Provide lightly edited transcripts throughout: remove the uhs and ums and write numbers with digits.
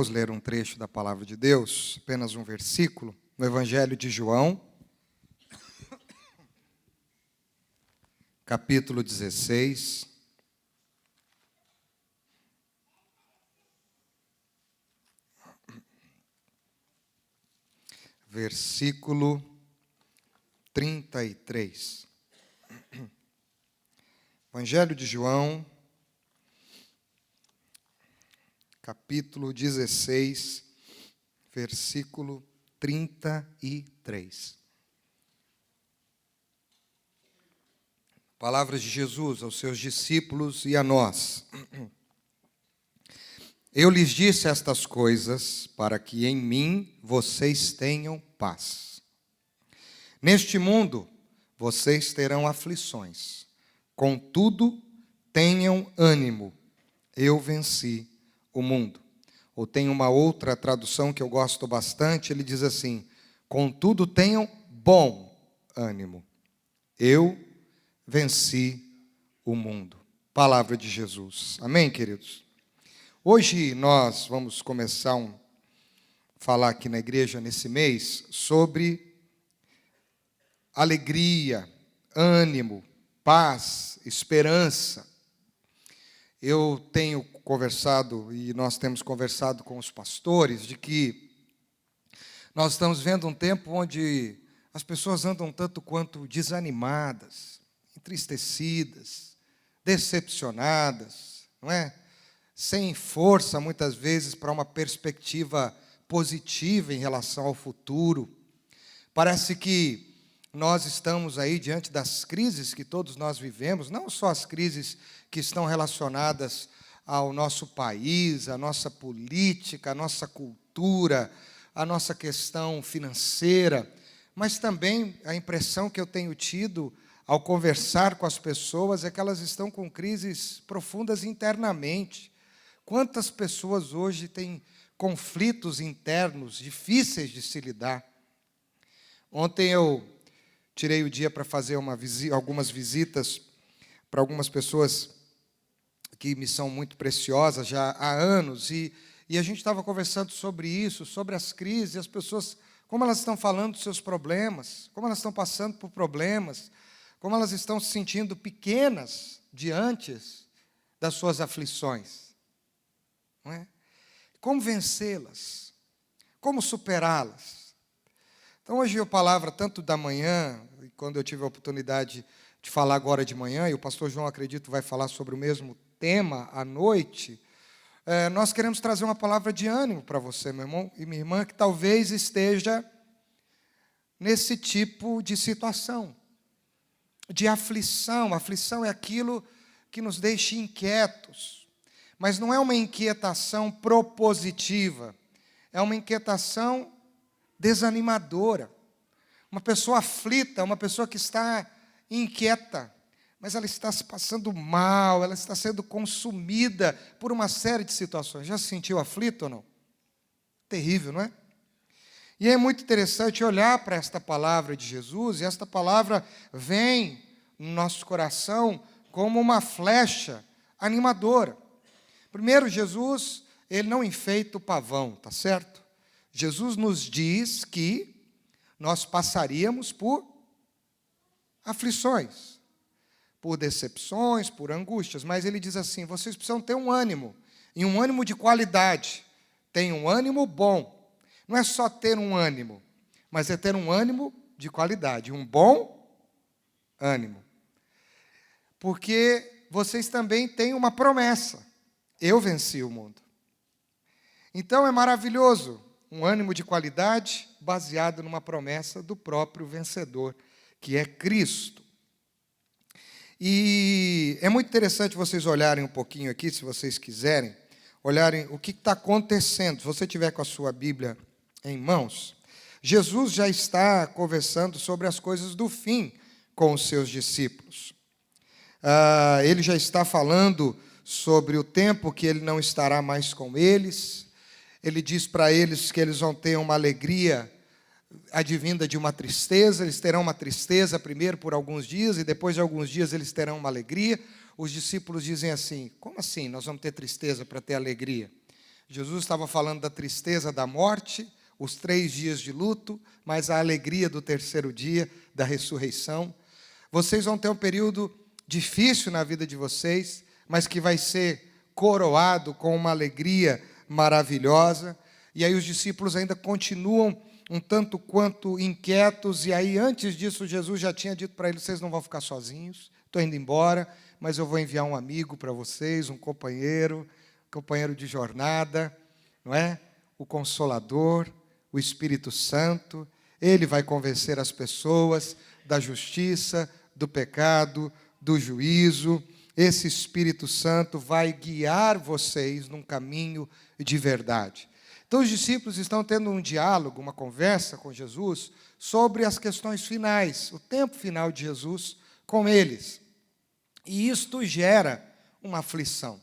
Vamos ler um trecho da palavra de Deus, apenas um versículo, no Evangelho de João, capítulo 16, versículo 33. Evangelho de João, capítulo 16, versículo 33. Palavras de Jesus aos seus discípulos e a nós. Eu lhes disse estas coisas para que em mim vocês tenham paz. Neste mundo vocês terão aflições. Contudo, tenham ânimo. Eu venci o mundo. Ou tem uma outra tradução que eu gosto bastante, ele diz assim: contudo, tenham bom ânimo. Eu venci o mundo. Palavra de Jesus. Amém, queridos? Hoje nós vamos começar a falar aqui na igreja nesse mês sobre alegria, ânimo, paz, esperança. Eu tenho conversado e nós temos conversado com os pastores de que nós estamos vendo um tempo onde as pessoas andam tanto quanto desanimadas, entristecidas, decepcionadas, não é? Sem força, muitas vezes, para uma perspectiva positiva em relação ao futuro. Parece que nós estamos aí diante das crises que todos nós vivemos, não só as crises que estão relacionadas ao nosso país, à nossa política, à nossa cultura, à nossa questão financeira, mas também a impressão que eu tenho tido ao conversar com as pessoas é que elas estão com crises profundas internamente. Quantas pessoas hoje têm conflitos internos difíceis de se lidar? Ontem eu tirei o dia para fazer algumas visitas para algumas pessoas que me são muito preciosas já há anos, e a gente estava conversando sobre isso, sobre as crises, as pessoas, como elas estão falando dos seus problemas, como elas estão passando por problemas, como elas estão se sentindo pequenas diante das suas aflições. Não é? Como vencê-las? Como superá-las? Então, hoje a palavra, tanto da manhã, e quando eu tive a oportunidade de falar agora de manhã, e o pastor João, acredito, vai falar sobre o mesmo tema à noite, nós queremos trazer uma palavra de ânimo para você, meu irmão e minha irmã, que talvez esteja nesse tipo de situação, de aflição. Aflição é aquilo que nos deixa inquietos. Mas não é uma inquietação propositiva, é uma inquietação desanimadora. Uma pessoa aflita, uma pessoa que está inquieta, mas ela está se passando mal, ela está sendo consumida por uma série de situações. Já se sentiu aflito ou não? Terrível, não é? E é muito interessante olhar para esta palavra de Jesus, e esta palavra vem no nosso coração como uma flecha animadora. Primeiro, Jesus, ele não enfeita o pavão, tá certo? Jesus nos diz que nós passaríamos por aflições, por decepções, por angústias, mas ele diz assim: vocês precisam ter um ânimo, e um ânimo de qualidade. Tem um ânimo bom. Não é só ter um ânimo, mas é ter um ânimo de qualidade, um bom ânimo. Porque vocês também têm uma promessa. Eu venci o mundo. Então é maravilhoso, um ânimo de qualidade baseado numa promessa do próprio vencedor, que é Cristo. E é muito interessante vocês olharem um pouquinho aqui, se vocês quiserem, olharem o que está acontecendo. Se você tiver com a sua Bíblia em mãos, Jesus já está conversando sobre as coisas do fim com os seus discípulos. Ele já está falando sobre o tempo que ele não estará mais com eles. Ele diz para eles que eles vão ter uma alegria advinda de uma tristeza. Eles terão uma tristeza primeiro por alguns dias, e depois de alguns dias eles terão uma alegria. Os discípulos dizem assim: como assim nós vamos ter tristeza para ter alegria? Jesus estava falando da tristeza da morte, os 3 dias de luto, mas a alegria do terceiro dia, da ressurreição. Vocês vão ter um período difícil na vida de vocês, mas que vai ser coroado com uma alegria maravilhosa. E aí os discípulos ainda continuam um tanto quanto inquietos, e aí antes disso Jesus já tinha dito para eles: vocês não vão ficar sozinhos, estou indo embora, mas eu vou enviar um amigo para vocês, um companheiro de jornada, não é? O Consolador, o Espírito Santo. Ele vai convencer as pessoas da justiça, do pecado, do juízo. Esse Espírito Santo vai guiar vocês num caminho de verdade. Então os discípulos estão tendo um diálogo, uma conversa com Jesus sobre as questões finais, o tempo final de Jesus com eles. E isto gera uma aflição.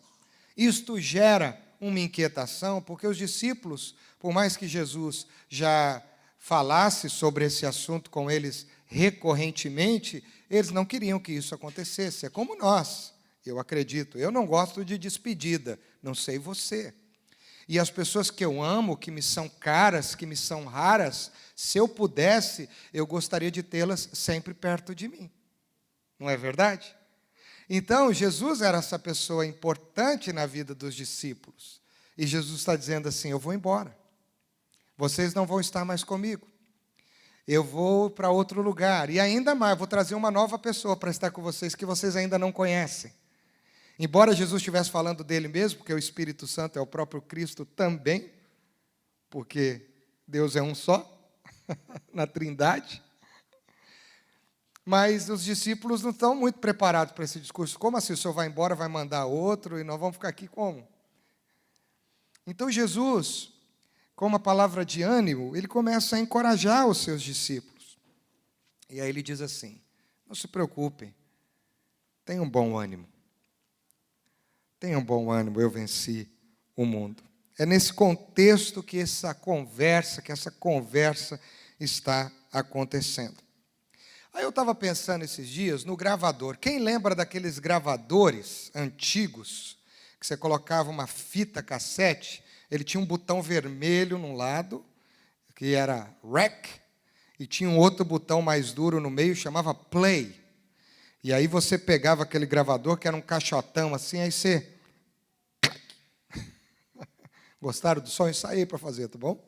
Isto gera uma inquietação, porque os discípulos, por mais que Jesus já falasse sobre esse assunto com eles recorrentemente, eles não queriam que isso acontecesse. É como nós, eu acredito. Eu não gosto de despedida, não sei você. E as pessoas que eu amo, que me são caras, que me são raras, se eu pudesse, eu gostaria de tê-las sempre perto de mim. Não é verdade? Então, Jesus era essa pessoa importante na vida dos discípulos. E Jesus está dizendo assim: eu vou embora. Vocês não vão estar mais comigo. Eu vou para outro lugar. E ainda mais, vou trazer uma nova pessoa para estar com vocês, que vocês ainda não conhecem. Embora Jesus estivesse falando dele mesmo, porque o Espírito Santo é o próprio Cristo também, porque Deus é um só, na Trindade. Mas os discípulos não estão muito preparados para esse discurso. Como assim? O Senhor vai embora, vai mandar outro, e nós vamos ficar aqui como? Então Jesus, com uma palavra de ânimo, ele começa a encorajar os seus discípulos. E aí ele diz assim: não se preocupem, tenham um bom ânimo. Tenham bom ânimo, eu venci o mundo. É nesse contexto que essa conversa está acontecendo. Aí eu estava pensando esses dias no gravador. Quem lembra daqueles gravadores antigos, que você colocava uma fita cassete, ele tinha um botão vermelho num lado, que era REC, e tinha um outro botão mais duro no meio, chamava Play. E aí você pegava aquele gravador, que era um caixotão assim, aí você... Gostaram do som? Isso aí para fazer, tá bom?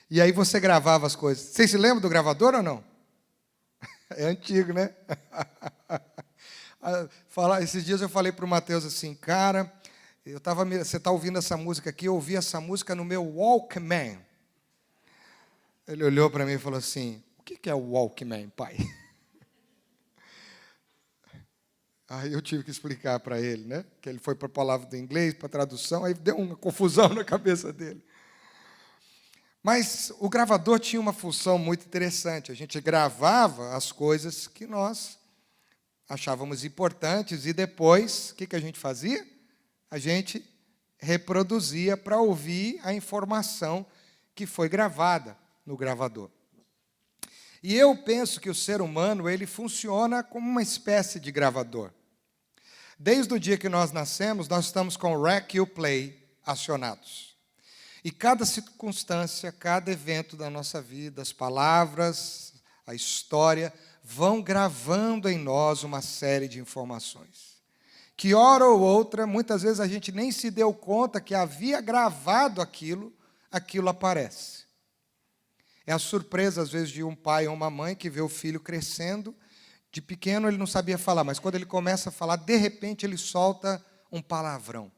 E aí você gravava as coisas. Vocês se lembram do gravador ou não? É antigo, né? Esses dias eu falei para o Mateus assim: cara, você está ouvindo essa música aqui, eu ouvi essa música no meu Walkman. Ele olhou para mim e falou assim: o que é o Walkman, pai? Aí eu tive que explicar para ele, né? Que ele foi para a palavra do inglês, para a tradução, aí deu uma confusão na cabeça dele. Mas o gravador tinha uma função muito interessante. A gente gravava as coisas que nós achávamos importantes e depois, o que a gente fazia? A gente reproduzia para ouvir a informação que foi gravada no gravador. E eu penso que o ser humano, ele funciona como uma espécie de gravador. Desde o dia que nós nascemos, nós estamos com o REC e o Play acionados. E cada circunstância, cada evento da nossa vida, as palavras, a história, vão gravando em nós uma série de informações. Que hora ou outra, muitas vezes a gente nem se deu conta que havia gravado aquilo aparece. É a surpresa, às vezes, de um pai ou uma mãe que vê o filho crescendo. De pequeno ele não sabia falar, mas quando ele começa a falar, de repente ele solta um palavrão.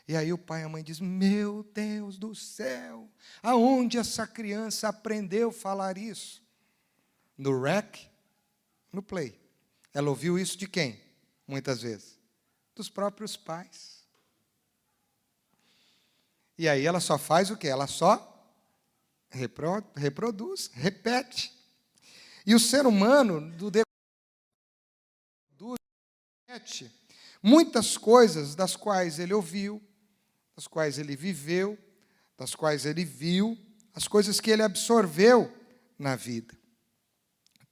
E aí o pai e a mãe dizem: meu Deus do céu, aonde essa criança aprendeu a falar isso? No REC, no Play. Ela ouviu isso de quem? Muitas vezes. Dos próprios pais. E aí ela só faz o quê? Ela só reproduz, repete. E o ser humano, repete muitas coisas das quais ele ouviu, das quais ele viveu, das quais ele viu, as coisas que ele absorveu na vida.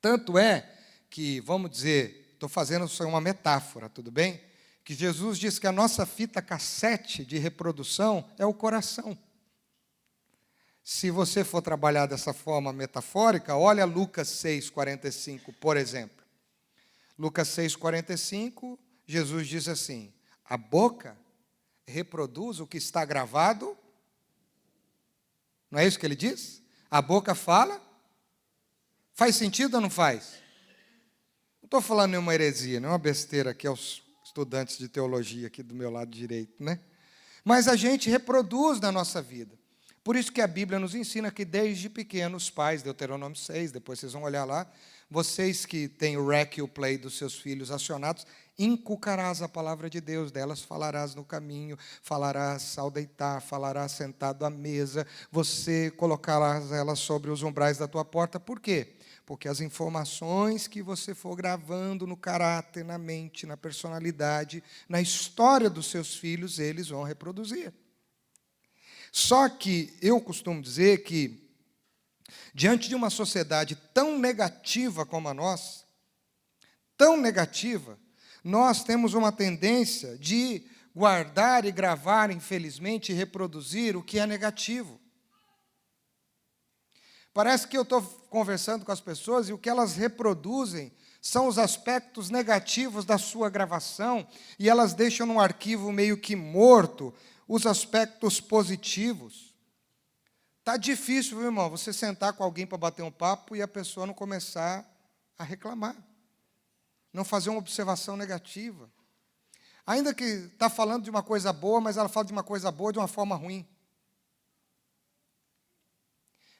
Tanto é que, vamos dizer, estou fazendo só uma metáfora, tudo bem? Que Que Jesus diz que a nossa fita cassete de reprodução é o coração. Se você for trabalhar dessa forma metafórica, olha Lucas 6,45, por exemplo. Lucas 6,45, Jesus diz assim: a boca reproduz o que está gravado. Não é isso que ele diz? A boca fala. Faz sentido ou não faz? Não estou falando nenhuma heresia, nenhuma besteira aqui aos estudantes de teologia aqui do meu lado direito, né? Mas a gente reproduz na nossa vida. Por isso que a Bíblia nos ensina que desde pequenos pais, Deuteronômio 6, depois vocês vão olhar lá, vocês que têm o rec e o play dos seus filhos acionados, inculcarás a palavra de Deus, delas falarás no caminho, falarás ao deitar, falarás sentado à mesa, você colocarás elas sobre os umbrais da tua porta. Por quê? Porque as informações que você for gravando no caráter, na mente, na personalidade, na história dos seus filhos, eles vão reproduzir. Só que eu costumo dizer que, diante de uma sociedade tão negativa como a nossa, tão negativa, nós temos uma tendência de guardar e gravar, infelizmente, e reproduzir o que é negativo. Parece que eu estou conversando com as pessoas e o que elas reproduzem são os aspectos negativos da sua gravação e elas deixam num arquivo meio que morto os aspectos positivos. Está difícil, viu, irmão, você sentar com alguém para bater um papo e a pessoa não começar a reclamar, não fazer uma observação negativa. Ainda que está falando de uma coisa boa, mas ela fala de uma coisa boa de uma forma ruim.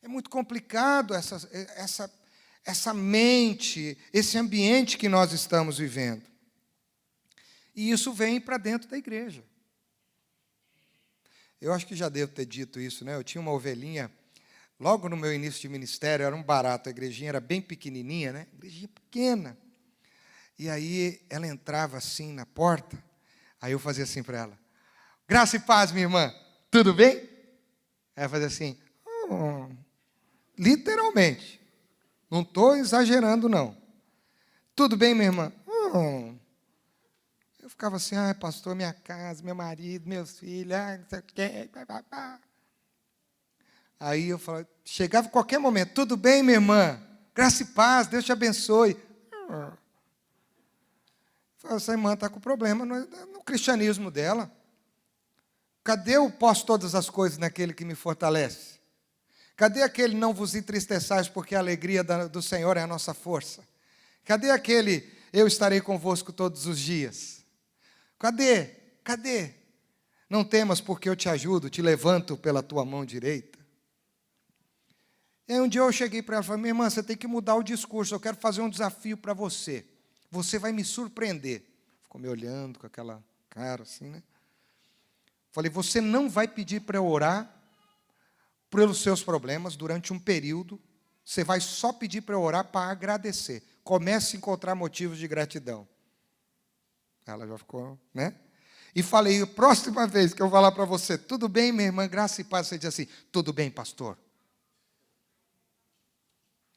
É muito complicado essa mente, esse ambiente que nós estamos vivendo. E isso vem para dentro da igreja. Eu acho que já devo ter dito isso, né? Eu tinha uma ovelhinha, logo no meu início de ministério, era um barato, a igrejinha era bem pequenininha, né? Igrejinha pequena. E aí ela entrava assim na porta, aí eu fazia assim para ela: graça e paz, minha irmã, tudo bem? Aí ela fazia assim, literalmente, não estou exagerando não. Tudo bem, minha irmã? Eu ficava assim, pastor, minha casa, meu marido, meus filhos, não sei o quê. Aí eu falava, chegava em qualquer momento, tudo bem, minha irmã? Graça e paz, Deus te abençoe. Essa irmã está com problema no cristianismo dela. Cadê o posso todas as coisas naquele que me fortalece? Cadê aquele não vos entristeçais, porque a alegria do Senhor é a nossa força? Cadê aquele eu estarei convosco todos os dias? Cadê? Cadê? Não temas, porque eu te ajudo, te levanto pela tua mão direita. E aí um dia eu cheguei para ela e falei, minha irmã, você tem que mudar o discurso, eu quero fazer um desafio para você. Você vai me surpreender. Ficou me olhando com aquela cara assim, né? Falei, você não vai pedir para eu orar pelos seus problemas durante um período, você vai só pedir para eu orar para agradecer. Comece a encontrar motivos de gratidão. Ela já ficou, né? E falei, próxima vez que eu falar para você, tudo bem, minha irmã, graça e paz, você diz assim, tudo bem, pastor.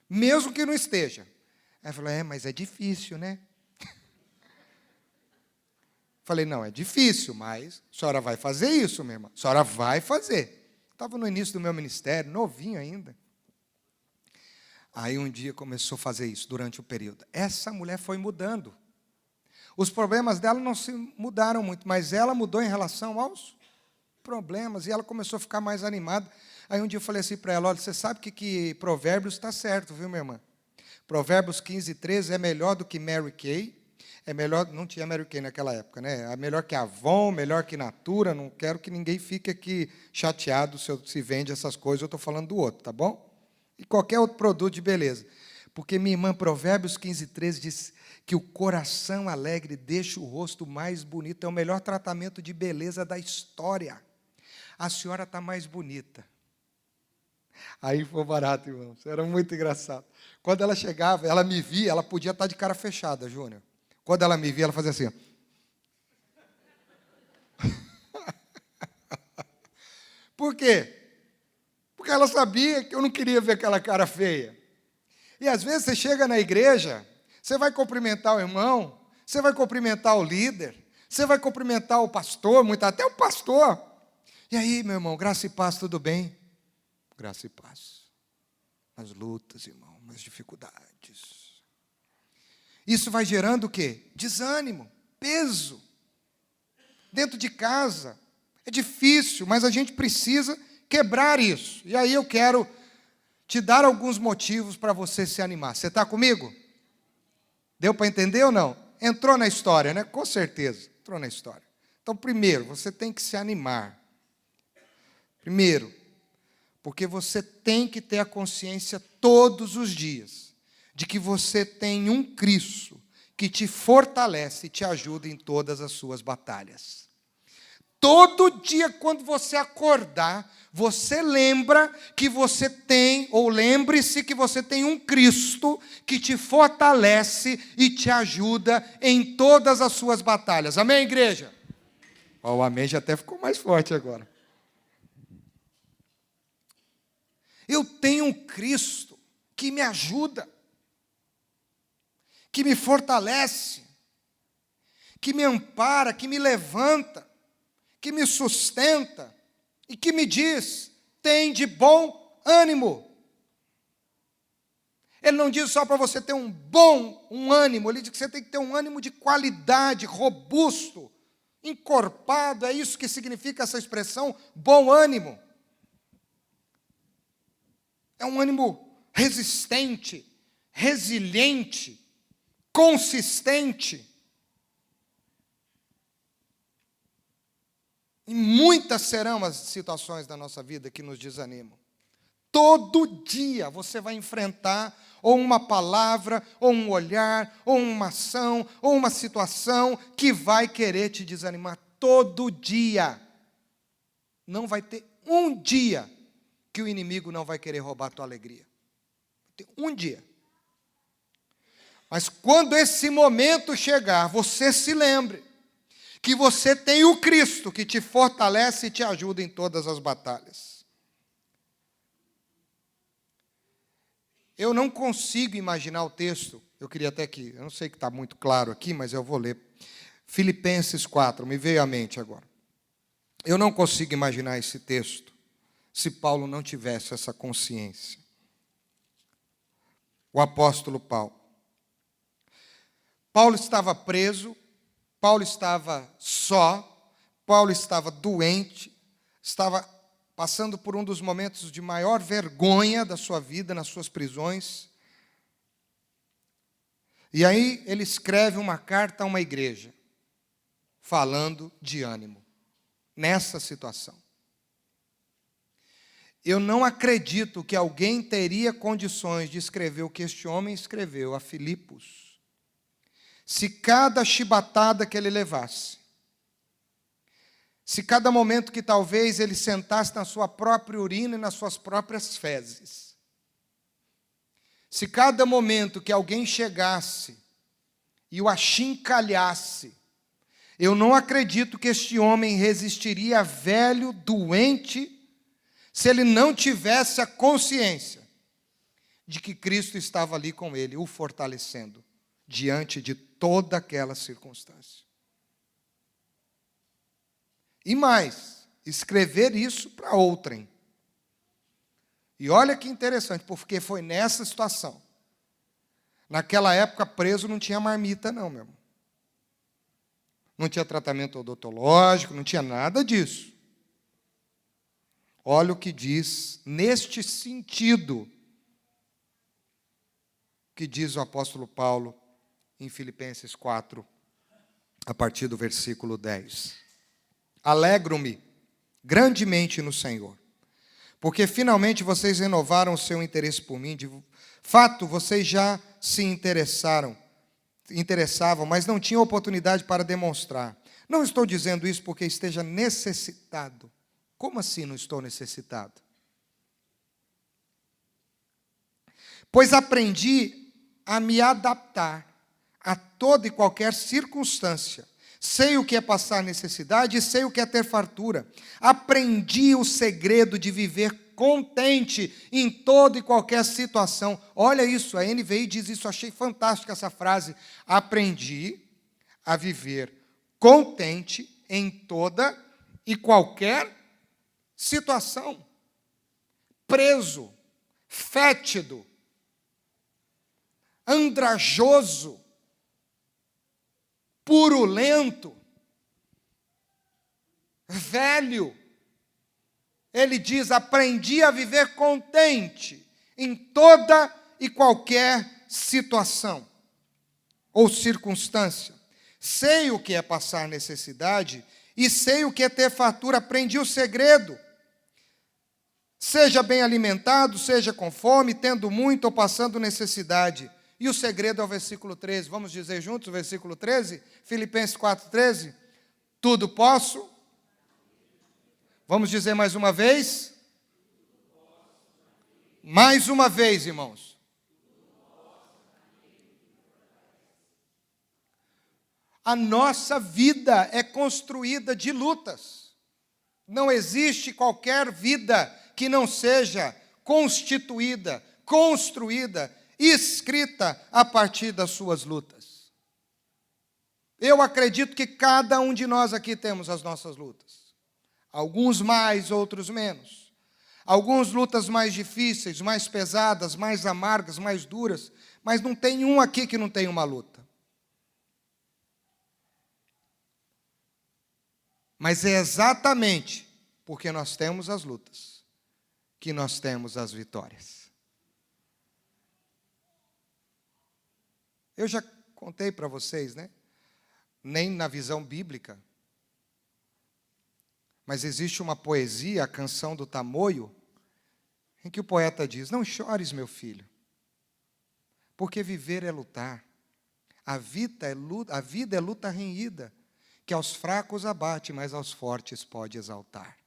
Mesmo que não esteja. Ela falou, mas é difícil, né? Falei, não, é difícil, mas a senhora vai fazer isso, minha irmã. A senhora vai fazer. Estava no início do meu ministério, novinho ainda. Aí um dia começou a fazer isso durante o período. Essa mulher foi mudando. Os problemas dela não se mudaram muito, mas ela mudou em relação aos problemas, e ela começou a ficar mais animada. Aí um dia eu falei assim para ela, olha, você sabe que Provérbios está certo, viu, minha irmã? Provérbios 15:13 é melhor do que Mary Kay, é melhor, não tinha Mary Kay naquela época, né? É melhor que Avon, melhor que Natura, não quero que ninguém fique aqui chateado se vende essas coisas, eu estou falando do outro, tá bom? E qualquer outro produto de beleza. Porque minha irmã, Provérbios 15:13 diz que o coração alegre deixa o rosto mais bonito, é o melhor tratamento de beleza da história. A senhora está mais bonita. Aí foi barato, irmão, era muito engraçado. Quando ela chegava, ela me via, ela podia estar de cara fechada, Júnior. Quando ela me via, ela fazia assim. Por quê? Porque ela sabia que eu não queria ver aquela cara feia. E às vezes você chega na igreja, você vai cumprimentar o irmão, você vai cumprimentar o líder, Você vai cumprimentar o pastor, até o pastor. E aí, meu irmão, graça e paz, tudo bem? Graça e paz. Nas lutas, irmão, nas dificuldades. Isso vai gerando o quê? Desânimo, peso. Dentro de casa. É difícil, mas a gente precisa quebrar isso. E aí eu quero te dar alguns motivos para você se animar. Você está comigo? Deu para entender ou não? Entrou na história, né? Com certeza, entrou na história. Então, primeiro, você tem que se animar. Primeiro, porque você tem que ter a consciência todos os dias de que você tem um Cristo que te fortalece e te ajuda em todas as suas batalhas. Todo dia, quando você acordar, você lembra que você tem, ou lembre-se que você tem um Cristo que te fortalece e te ajuda em todas as suas batalhas. Amém, igreja? O amém já até ficou mais forte agora. Eu tenho um Cristo que me ajuda, que me fortalece, que me ampara, que me levanta, que me sustenta e que me diz: tem de bom ânimo. Ele não diz só para você ter um ânimo, ele diz que você tem que ter um ânimo de qualidade, robusto, encorpado. É isso que significa essa expressão, bom ânimo. É um ânimo resistente, resiliente, consistente. E muitas serão as situações da nossa vida que nos desanimam. Todo dia você vai enfrentar ou uma palavra, ou um olhar, ou uma ação, ou uma situação que vai querer te desanimar. Todo dia. Não vai ter um dia que o inimigo não vai querer roubar a tua alegria. Tem um dia. Mas quando esse momento chegar, você se lembre que você tem o Cristo que te fortalece e te ajuda em todas as batalhas. Eu não consigo imaginar o texto, eu queria até que, eu não sei que está muito claro aqui, mas eu vou ler. Filipenses 4, me veio à mente agora. Eu não consigo imaginar esse texto se Paulo não tivesse essa consciência. O apóstolo Paulo. Paulo estava preso, Paulo estava só, Paulo estava doente, estava passando por um dos momentos de maior vergonha da sua vida, nas suas prisões. E aí ele escreve uma carta a uma igreja, falando de ânimo, nessa situação. Eu não acredito que alguém teria condições de escrever o que este homem escreveu a Filipos, se cada chibatada que ele levasse, se cada momento que talvez ele sentasse na sua própria urina e nas suas próprias fezes, se cada momento que alguém chegasse e o achincalhasse, eu não acredito que este homem resistiria velho, doente, se ele não tivesse a consciência de que Cristo estava ali com ele, o fortalecendo diante de toda aquela circunstância. E mais, escrever isso para outrem. E olha que interessante, porque foi nessa situação. Naquela época, preso não tinha marmita não, meu irmão. Não tinha tratamento odontológico, não tinha nada disso. Olha o que diz, neste sentido, que diz o apóstolo Paulo em Filipenses 4, a partir do versículo 10. Alegro-me grandemente no Senhor, porque finalmente vocês renovaram o seu interesse por mim. De fato, vocês já se interessavam, mas não tinham oportunidade para demonstrar. Não estou dizendo isso porque esteja necessitado. Como assim não estou necessitado? Pois aprendi a me adaptar a toda e qualquer circunstância. Sei o que é passar necessidade e sei o que é ter fartura. Aprendi o segredo de viver contente em toda e qualquer situação. Olha isso, a NVI diz isso, achei fantástica essa frase. Aprendi a viver contente em toda e qualquer situação. Preso, fétido, andrajoso, purulento, velho. Ele diz: aprendi a viver contente em toda e qualquer situação ou circunstância. Sei o que é passar necessidade e sei o que é ter fartura. Aprendi o segredo. Seja bem alimentado, seja com fome, tendo muito ou passando necessidade. E o segredo é o versículo 13. Vamos dizer juntos o versículo 13? Filipenses 4:13. Tudo posso. Vamos dizer mais uma vez? Mais uma vez, irmãos. A nossa vida é construída de lutas. Não existe qualquer vida que não seja constituída, construída, escrita a partir das suas lutas. Eu acredito que cada um de nós aqui temos as nossas lutas. Alguns mais, outros menos. Algumas lutas mais difíceis, mais pesadas, mais amargas, mais duras, mas não tem um aqui que não tem uma luta. Mas é exatamente porque nós temos as lutas que nós temos as vitórias. Eu já contei para vocês, né? Nem na visão bíblica, mas existe uma poesia, a Canção do Tamoio, em que o poeta diz: não chores, meu filho, porque viver é lutar. A vida é luta renhida, que aos fracos abate, mas aos fortes pode exaltar.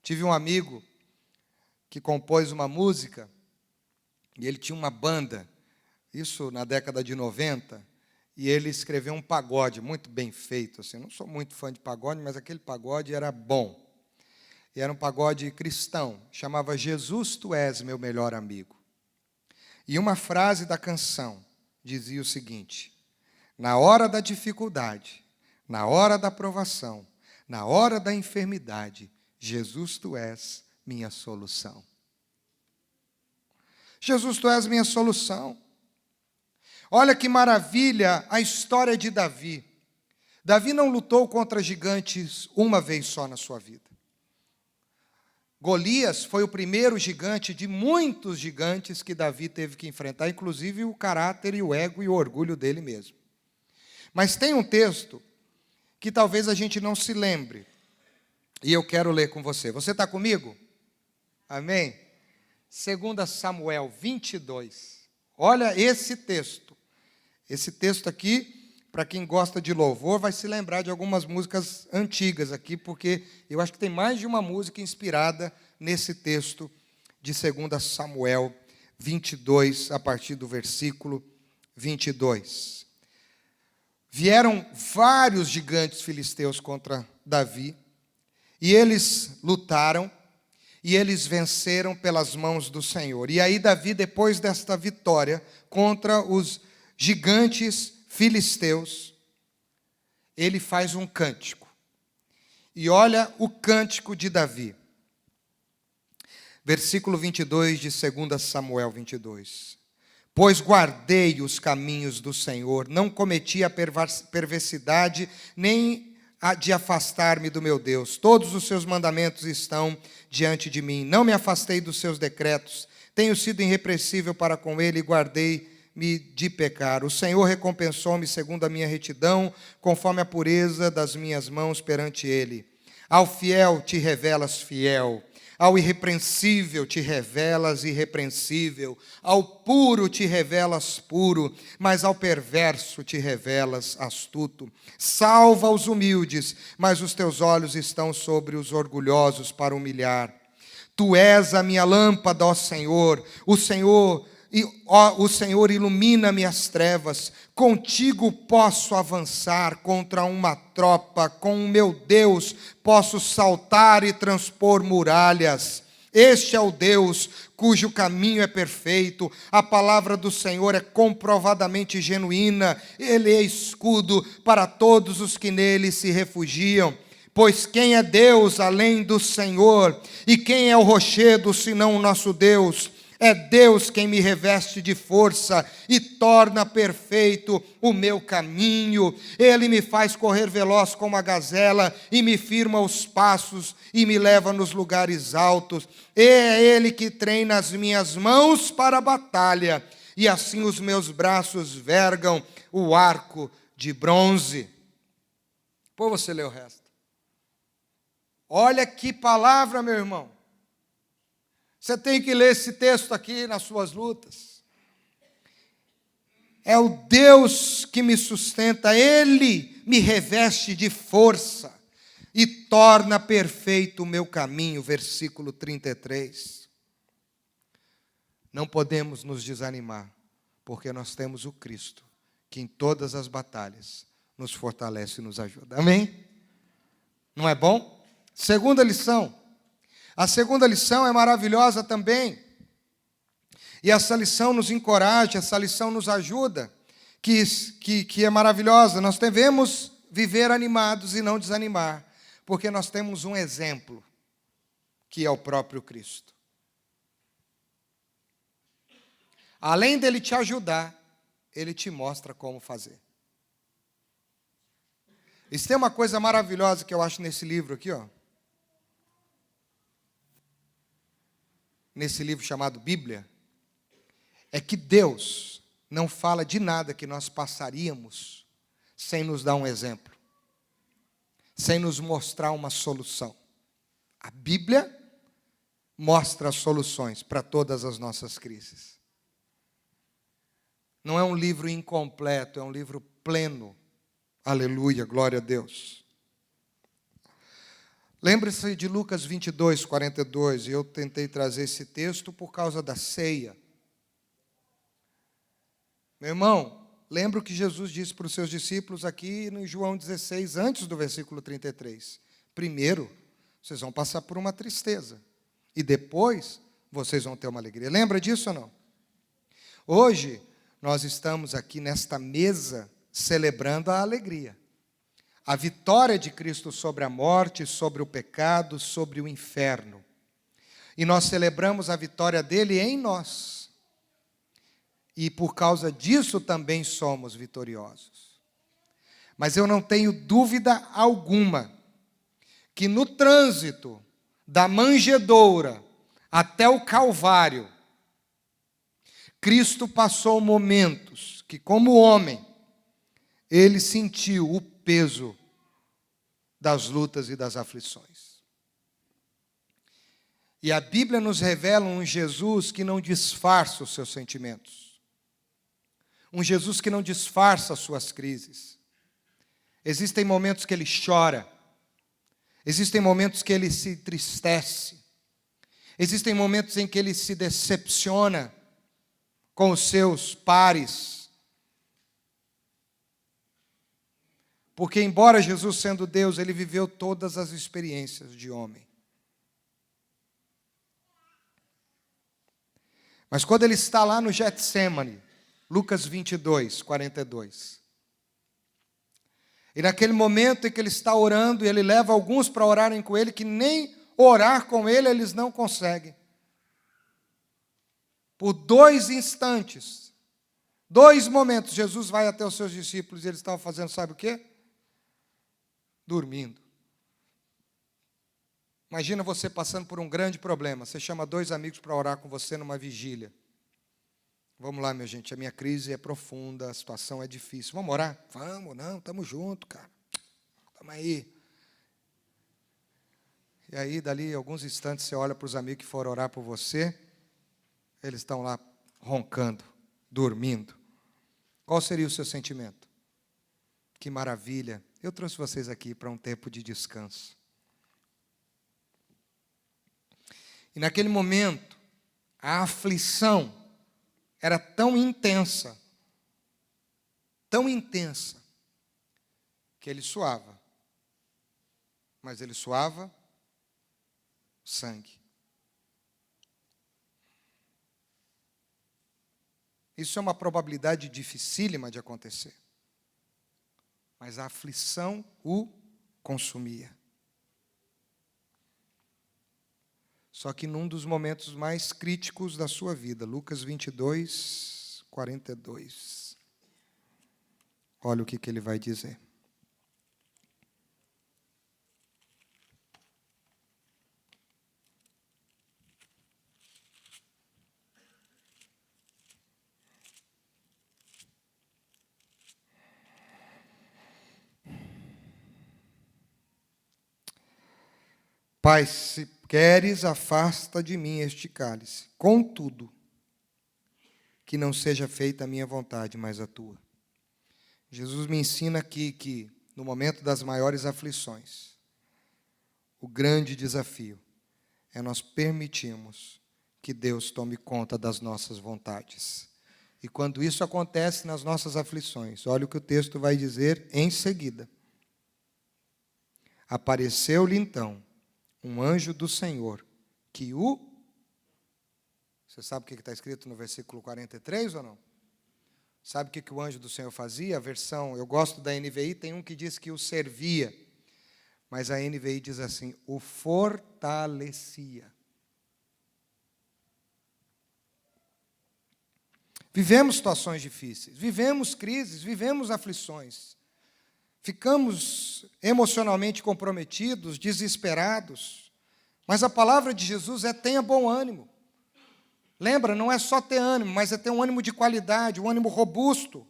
Tive um amigo que compôs uma música, e ele tinha uma banda, isso na década de 90, e ele escreveu um pagode muito bem feito. Assim, não sou muito fã de pagode, mas aquele pagode era bom. E era um pagode cristão, chamava Jesus, tu és meu melhor amigo. E uma frase da canção dizia o seguinte: na hora da dificuldade, na hora da provação, na hora da enfermidade, Jesus, tu és minha solução. Jesus, tu és minha solução. Olha que maravilha a história de Davi. Davi não lutou contra gigantes uma vez só na sua vida. Golias foi o primeiro gigante de muitos gigantes que Davi teve que enfrentar, inclusive o caráter e o ego e o orgulho dele mesmo. Mas tem um texto que talvez a gente não se lembre, e eu quero ler com você. Você está comigo? Amém? 2 Samuel 22. Olha esse texto. Esse texto aqui, para quem gosta de louvor, vai se lembrar de algumas músicas antigas aqui, porque eu acho que tem mais de uma música inspirada nesse texto de 2 Samuel 22, a partir do versículo 22. Vieram vários gigantes filisteus contra Davi, e eles lutaram, e eles venceram pelas mãos do Senhor. E aí Davi, depois desta vitória contra os gigantes filisteus, ele faz um cântico. E olha o cântico de Davi. Versículo 22 de 2 Samuel 22. Pois guardei os caminhos do Senhor, não cometi a perversidade, nem a de afastar-me do meu Deus. Todos os seus mandamentos estão diante de mim. Não me afastei dos seus decretos. Tenho sido irrepreensível para com ele e guardei-me de pecar. O Senhor recompensou-me segundo a minha retidão, conforme a pureza das minhas mãos perante ele. Ao fiel te revelas fiel. Ao irrepreensível te revelas irrepreensível, ao puro te revelas puro, mas ao perverso te revelas astuto. Salva os humildes, mas os teus olhos estão sobre os orgulhosos para humilhar. Tu és a minha lâmpada, ó Senhor, o Senhor ilumina-me as trevas. Contigo posso avançar contra uma tropa, com o meu Deus posso saltar e transpor muralhas. Este é o Deus cujo caminho é perfeito, a palavra do Senhor é comprovadamente genuína, ele é escudo para todos os que nele se refugiam. Pois quem é Deus além do Senhor? E quem é o rochedo senão o nosso Deus? É Deus quem me reveste de força e torna perfeito o meu caminho. Ele me faz correr veloz como a gazela e me firma os passos e me leva nos lugares altos. É Ele que treina as minhas mãos para a batalha e assim os meus braços vergam o arco de bronze. Pô, você lê o resto. Olha que palavra, meu irmão. Você tem que ler esse texto aqui nas suas lutas. É o Deus que me sustenta, Ele me reveste de força e torna perfeito o meu caminho. Versículo 33. Não podemos nos desanimar, porque nós temos o Cristo, que em todas as batalhas nos fortalece e nos ajuda. Amém? Não é bom? Segunda lição. A segunda lição é maravilhosa também. E essa lição nos encoraja, essa lição nos ajuda, que é maravilhosa. Nós devemos viver animados e não desanimar, porque nós temos um exemplo, que é o próprio Cristo. Além dele te ajudar, ele te mostra como fazer. Isso tem uma coisa maravilhosa que eu acho nesse livro aqui, ó. Nesse livro chamado Bíblia, é que Deus não fala de nada que nós passaríamos sem nos dar um exemplo, sem nos mostrar uma solução. A Bíblia mostra as soluções para todas as nossas crises. Não é um livro incompleto, é um livro pleno. Aleluia, glória a Deus. Lembre-se de Lucas 22, 42, e eu tentei trazer esse texto por causa da ceia. Meu irmão, lembra o que Jesus disse para os seus discípulos aqui no João 16, antes do versículo 33. Primeiro, vocês vão passar por uma tristeza, e depois vocês vão ter uma alegria. Lembra disso ou não? Hoje, nós estamos aqui nesta mesa celebrando a alegria. A vitória de Cristo sobre a morte, sobre o pecado, sobre o inferno. E nós celebramos a vitória dele em nós. E por causa disso também somos vitoriosos. Mas eu não tenho dúvida alguma que no trânsito da manjedoura até o Calvário, Cristo passou momentos que, como homem, ele sentiu o peso das lutas e das aflições. E a Bíblia nos revela um Jesus que não disfarça os seus sentimentos. Um Jesus que não disfarça as suas crises. Existem momentos que ele chora. Existem momentos que ele se entristece. Existem momentos em que ele se decepciona com os seus pares. Porque, embora Jesus sendo Deus, ele viveu todas as experiências de homem. Mas quando ele está lá no Getsêmani, Lucas 22, 42. E naquele momento em que ele está orando, e ele leva alguns para orarem com ele, que nem orar com ele eles não conseguem. Por 2 instantes, 2 momentos, Jesus vai até os seus discípulos e eles estavam fazendo, sabe o quê? Dormindo. Imagina você passando por um grande problema. Você chama 2 amigos para orar com você numa vigília. Vamos lá, minha gente, a minha crise é profunda, a situação é difícil. Vamos orar? Vamos, não, estamos juntos, cara. Estamos aí. E aí, dali alguns instantes, você olha para os amigos que foram orar por você, eles estão lá roncando, dormindo. Qual seria o seu sentimento? Que maravilha. Eu trouxe vocês aqui para um tempo de descanso. E naquele momento, a aflição era tão intensa, que ele suava. Mas ele suava sangue. Isso é uma probabilidade dificílima de acontecer. Mas a aflição o consumia. Só que num dos momentos mais críticos da sua vida, Lucas 22, 42. Olha o que ele vai dizer. Pai, se queres, afasta de mim este cálice. Contudo, que não seja feita a minha vontade, mas a tua. Jesus me ensina aqui que, no momento das maiores aflições, o grande desafio é nós permitirmos que Deus tome conta das nossas vontades. E quando isso acontece nas nossas aflições, olha o que o texto vai dizer em seguida. Apareceu-lhe então um anjo do Senhor, que o... Você sabe o que está escrito no versículo 43 ou não? Sabe o que o anjo do Senhor fazia? A versão, eu gosto da NVI, tem um que diz que o servia. Mas a NVI diz assim, o fortalecia. Vivemos situações difíceis, vivemos crises, vivemos aflições. Ficamos emocionalmente comprometidos, desesperados. Mas a palavra de Jesus é tenha bom ânimo. Lembra, não é só ter ânimo, mas é ter um ânimo de qualidade, um ânimo robusto.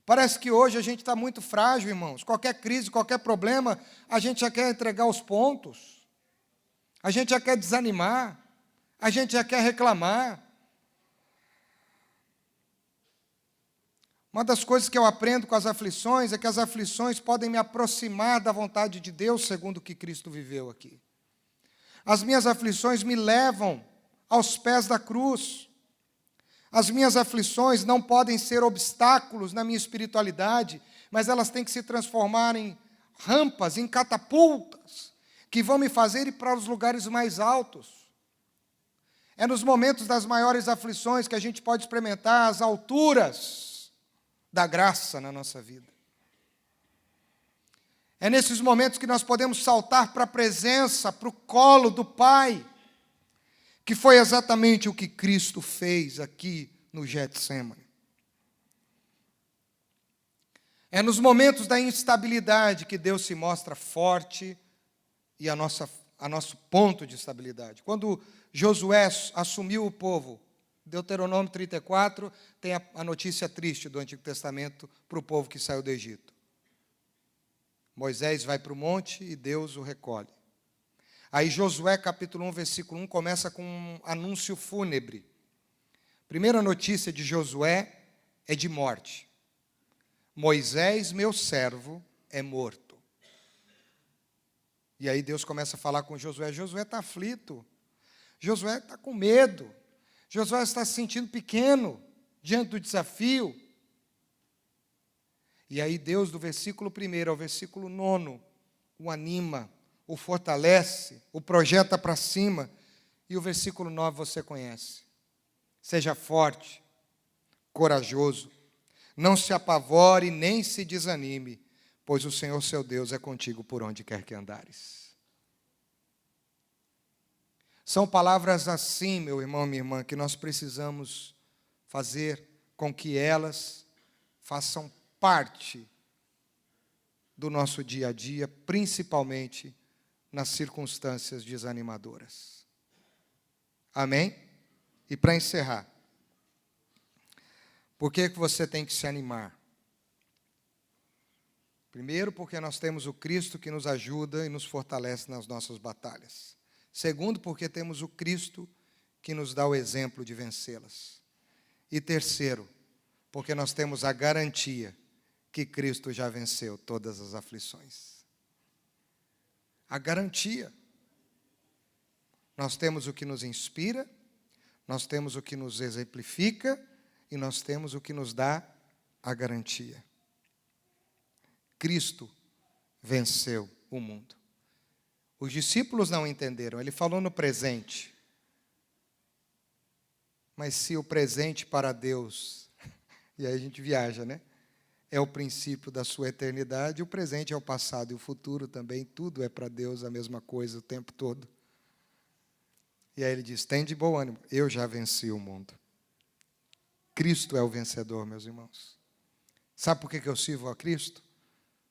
Parece que hoje a gente está muito frágil, irmãos. Qualquer crise, qualquer problema, a gente já quer entregar os pontos. A gente já quer desanimar. A gente já quer reclamar. Uma das coisas que eu aprendo com as aflições é que as aflições podem me aproximar da vontade de Deus, segundo o que Cristo viveu aqui. As minhas aflições me levam aos pés da cruz. As minhas aflições não podem ser obstáculos na minha espiritualidade, mas elas têm que se transformar em rampas, em catapultas, que vão me fazer ir para os lugares mais altos. É nos momentos das maiores aflições que a gente pode experimentar as alturas da graça na nossa vida. É nesses momentos que nós podemos saltar para a presença, para o colo do Pai, que foi exatamente o que Cristo fez aqui no Getsemane. É nos momentos da instabilidade que Deus se mostra forte e a nosso ponto de estabilidade. Quando Josué assumiu o povo, Deuteronômio 34 tem a notícia triste do Antigo Testamento para o povo que saiu do Egito. Moisés vai para o monte e Deus o recolhe. Aí Josué capítulo 1, versículo 1 começa com um anúncio fúnebre. Primeira notícia de Josué é de morte. Moisés, meu servo, é morto. E aí Deus começa a falar com Josué. Josué está aflito. Josué está com medo. Josué está se sentindo pequeno diante do desafio. E aí Deus, do versículo 1 ao versículo 9, o anima, o fortalece, o projeta para cima. E o versículo 9 você conhece. Seja forte, corajoso, não se apavore nem se desanime, pois o Senhor seu Deus é contigo por onde quer que andares. São palavras assim, meu irmão, minha irmã, que nós precisamos fazer com que elas façam parte do nosso dia a dia, principalmente nas circunstâncias desanimadoras. Amém? E para encerrar, por que você tem que se animar? Primeiro, porque nós temos o Cristo que nos ajuda e nos fortalece nas nossas batalhas. Segundo, porque temos o Cristo que nos dá o exemplo de vencê-las. E terceiro, porque nós temos a garantia que Cristo já venceu todas as aflições. A garantia. Nós temos o que nos inspira, nós temos o que nos exemplifica e nós temos o que nos dá a garantia. Cristo venceu o mundo. Os discípulos não entenderam, ele falou no presente. Mas se o presente para Deus, e aí a gente viaja, né? É o princípio da sua eternidade, o presente é o passado e o futuro também, tudo é para Deus a mesma coisa o tempo todo. E aí ele diz, tem de bom ânimo, eu já venci o mundo. Cristo é o vencedor, meus irmãos. Sabe por que eu sirvo a Cristo?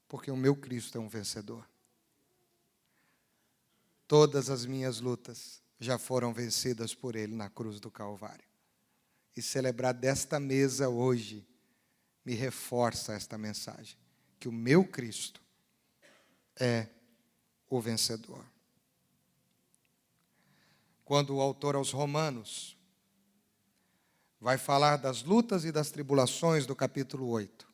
Porque o meu Cristo é um vencedor. Todas as minhas lutas já foram vencidas por Ele na cruz do Calvário. E celebrar desta mesa hoje me reforça esta mensagem, que o meu Cristo é o vencedor. Quando o autor aos Romanos vai falar das lutas e das tribulações do capítulo 8,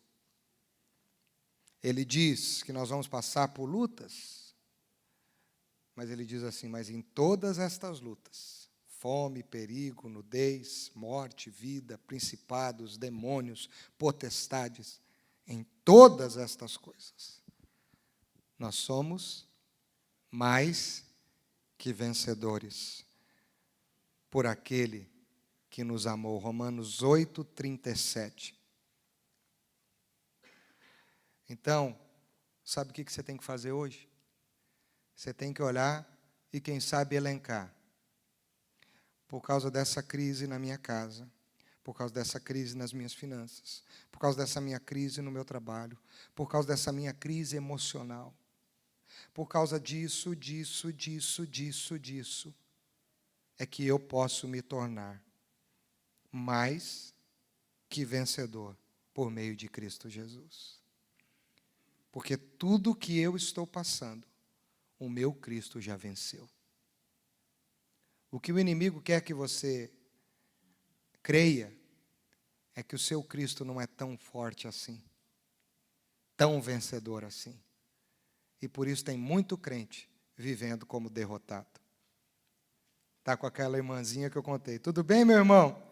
ele diz que nós vamos passar por lutas, mas ele diz assim, mas em todas estas lutas, fome, perigo, nudez, morte, vida, principados, demônios, potestades, em todas estas coisas, nós somos mais que vencedores por aquele que nos amou. Romanos 8:37. Então, sabe o que você tem que fazer hoje? Você tem que olhar e, quem sabe, elencar. Por causa dessa crise na minha casa, por causa dessa crise nas minhas finanças, por causa dessa minha crise no meu trabalho, por causa dessa minha crise emocional, por causa disso, é que eu posso me tornar mais que vencedor por meio de Cristo Jesus. Porque tudo que eu estou passando, o meu Cristo já venceu. O que o inimigo quer que você creia é que o seu Cristo não é tão forte assim, tão vencedor assim. E por isso tem muito crente vivendo como derrotado. Está com aquela irmãzinha que eu contei. Tudo bem, meu irmão?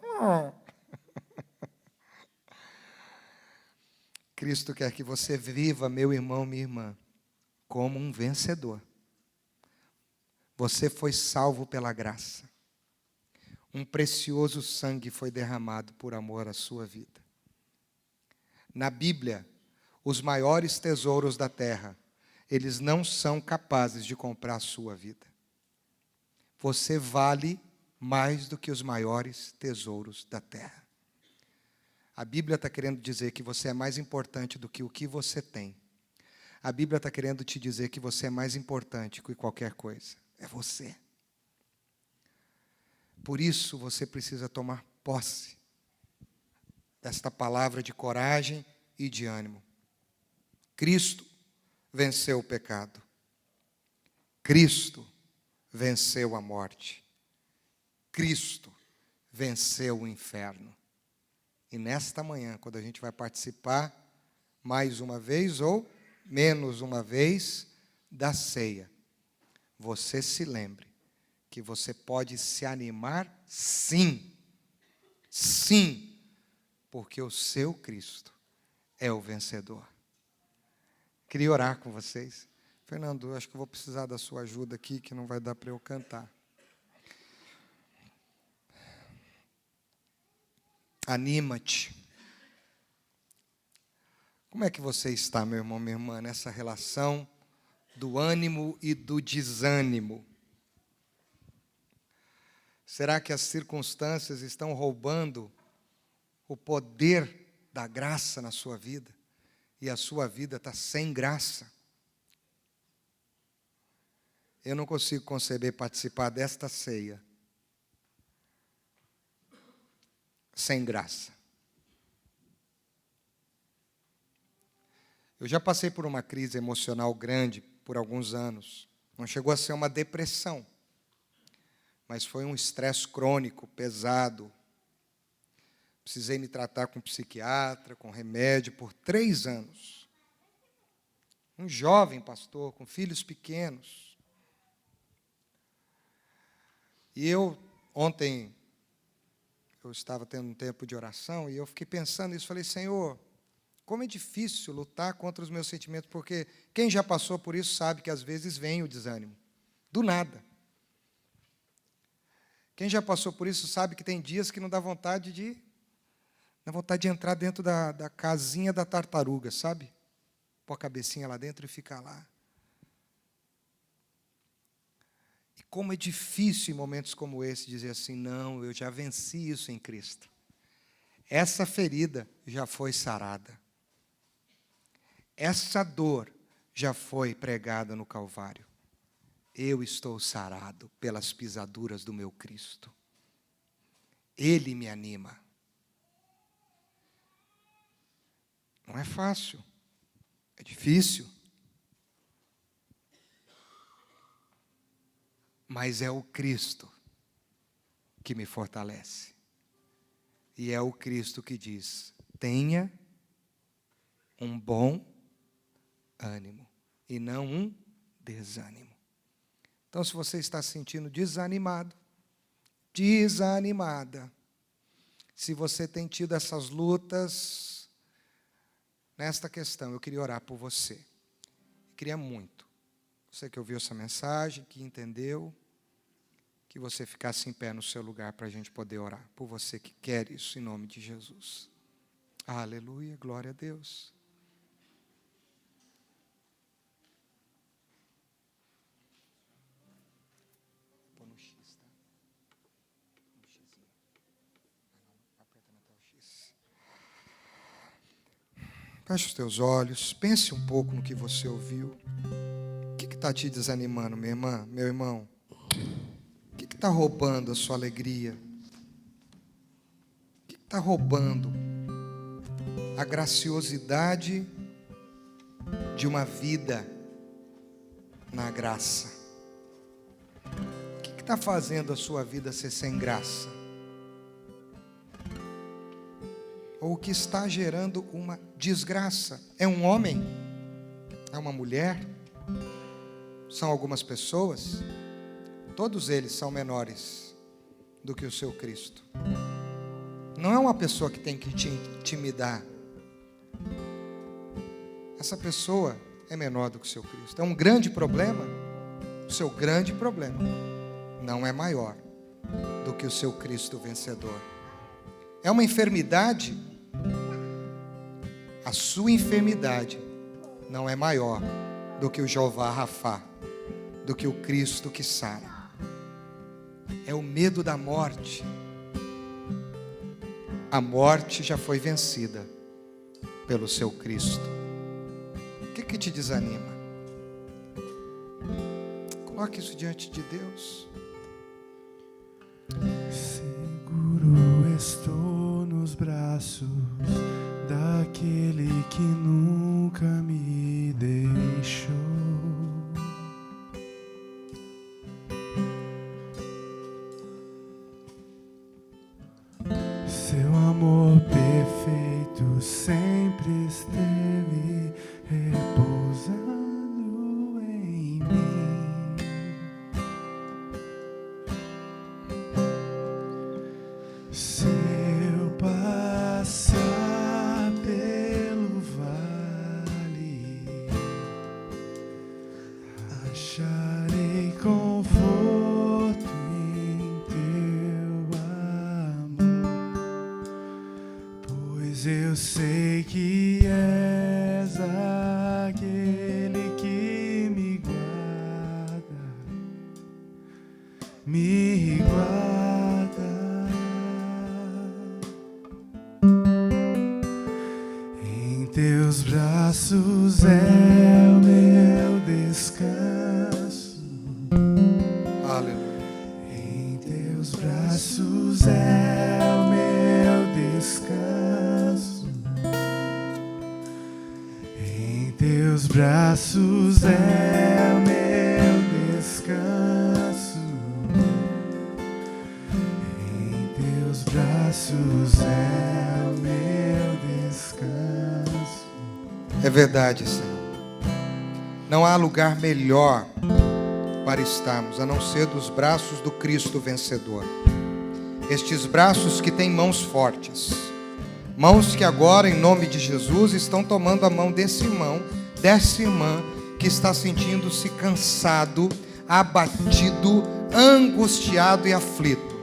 Cristo quer que você viva, meu irmão, minha irmã, como um vencedor. Você foi salvo pela graça. Um precioso sangue foi derramado por amor à sua vida. Na Bíblia, os maiores tesouros da terra, eles não são capazes de comprar a sua vida. Você vale mais do que os maiores tesouros da terra. A Bíblia está querendo dizer que você é mais importante do que o que você tem. A Bíblia está querendo te dizer que você é mais importante que qualquer coisa. É você. Por isso você precisa tomar posse desta palavra de coragem e de ânimo. Cristo venceu o pecado. Cristo venceu a morte. Cristo venceu o inferno. E nesta manhã, quando a gente vai participar mais uma vez ou menos uma vez da ceia, você se lembre que você pode se animar sim, sim, porque o seu Cristo é o vencedor. Queria orar com vocês. Fernando, acho que eu vou precisar da sua ajuda aqui, que não vai dar para eu cantar. Anima-te. Como é que você está, meu irmão, minha irmã, nessa relação do ânimo e do desânimo? Será que as circunstâncias estão roubando o poder da graça na sua vida? E a sua vida está sem graça? Eu não consigo conceber participar desta ceia sem graça. Eu já passei por uma crise emocional grande por alguns anos. Não chegou a ser uma depressão, mas foi um estresse crônico, pesado. Precisei me tratar com psiquiatra, com remédio, por 3 anos. Um jovem pastor, com filhos pequenos. E ontem, eu estava tendo um tempo de oração, e eu fiquei pensando nisso, falei, Senhor, como é difícil lutar contra os meus sentimentos, porque quem já passou por isso sabe que às vezes vem o desânimo, do nada. Quem já passou por isso sabe que tem dias que não dá vontade de entrar dentro da casinha da tartaruga, sabe? Pôr a cabecinha lá dentro e ficar lá. E como é difícil em momentos como esse dizer assim, não, eu já venci isso em Cristo. Essa ferida já foi sarada. Essa dor já foi pregada no Calvário. Eu estou sarado pelas pisaduras do meu Cristo. Ele me anima. Não é fácil. É difícil. Mas é o Cristo que me fortalece. E é o Cristo que diz, tenha um bom ânimo e não um desânimo. Então, se você está se sentindo desanimado, desanimada, se você tem tido essas lutas nesta questão, eu queria orar por você. Eu queria muito. Você que ouviu essa mensagem, que entendeu, que você ficasse em pé no seu lugar para a gente poder orar. Por você que quer isso, em nome de Jesus. Aleluia, glória a Deus. Feche os teus olhos, pense um pouco no que você ouviu. O que está te desanimando, minha irmã, meu irmão? O que está roubando a sua alegria? O que está roubando a graciosidade de uma vida na graça? O que está fazendo a sua vida ser sem graça? Ou o que está gerando uma desgraça? É um homem? É uma mulher? São algumas pessoas? Todos eles são menores do que o seu Cristo. Não é uma pessoa que tem que te intimidar. Essa pessoa é menor do que o seu Cristo. É um grande problema? O seu grande problema não é maior do que o seu Cristo vencedor. É uma enfermidade? A sua enfermidade não é maior do que o Jeová Rafá, do que o Cristo que sara. É o medo da morte. A morte já foi vencida pelo seu Cristo. O que te desanima? Coloque isso diante de Deus. Seguro estou nos braços daquele que nunca me deixou. Seu amor perfeito sempre esteve repousando em mim. Se eu passar pelo vale, acharei conforto em teu amor, pois eu sei que és aquele que me guarda, me guarda. Em teus braços é o meu descanso. Aleluia. Em teus braços é o meu descanso. Em teus braços é o meu descanso. Em teus braços é o meu descanso. É verdade, Senhor. Não há lugar melhor para estarmos, a não ser dos braços do Cristo vencedor. Estes braços que têm mãos fortes. Mãos que agora, em nome de Jesus, estão tomando a mão dessa irmã que está sentindo-se cansado, abatido, angustiado e aflito.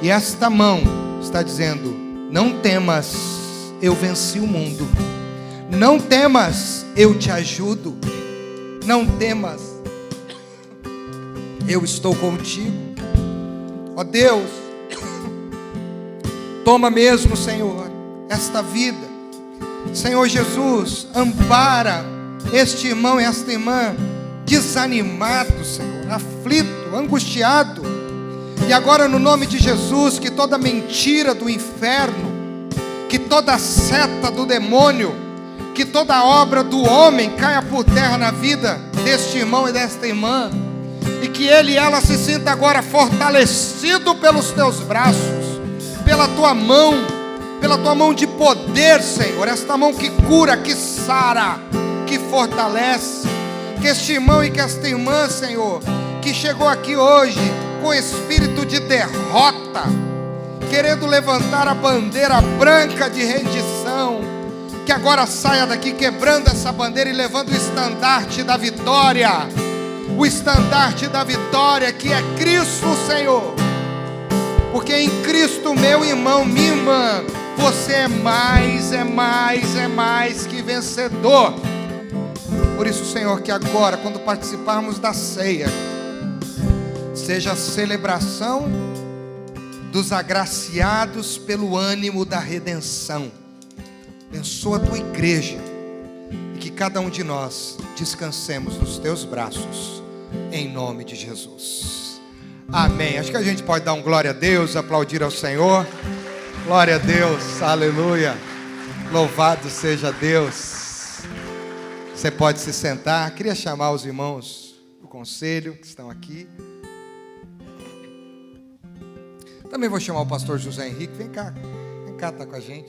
E esta mão está dizendo: não temas, eu venci o mundo. Não temas, eu te ajudo. Não temas, eu estou contigo. Ó Deus, toma mesmo, Senhor, esta vida. Senhor Jesus, ampara este irmão e esta irmã desanimado, Senhor, aflito, angustiado. E agora, no nome de Jesus, que toda mentira do inferno, que toda seta do demônio, que toda obra do homem caia por terra na vida deste irmão e desta irmã, e que ele e ela se sinta agora fortalecido pelos teus braços, pela tua mão de poder, Senhor, esta mão que cura, que sara, que fortalece. Que este irmão e que esta irmã, Senhor, que chegou aqui hoje com espírito de derrota, querendo levantar a bandeira branca de rendição, que agora saia daqui quebrando essa bandeira e levando o estandarte da vitória. O estandarte da vitória, que é Cristo, Senhor. Porque em Cristo, meu irmão, minha irmã, você é mais que vencedor. Por isso, Senhor, que agora, quando participarmos da ceia, seja a celebração dos agraciados pelo ânimo da redenção. Abençoa a tua igreja, e que cada um de nós descansemos nos teus braços, em nome de Jesus. Amém. Acho que a gente pode dar um glória a Deus, aplaudir ao Senhor. Glória a Deus, aleluia. Louvado seja Deus. Você pode se sentar. Queria chamar os irmãos do conselho que estão aqui. Também vou chamar o pastor José Henrique. Vem cá, tá com a gente.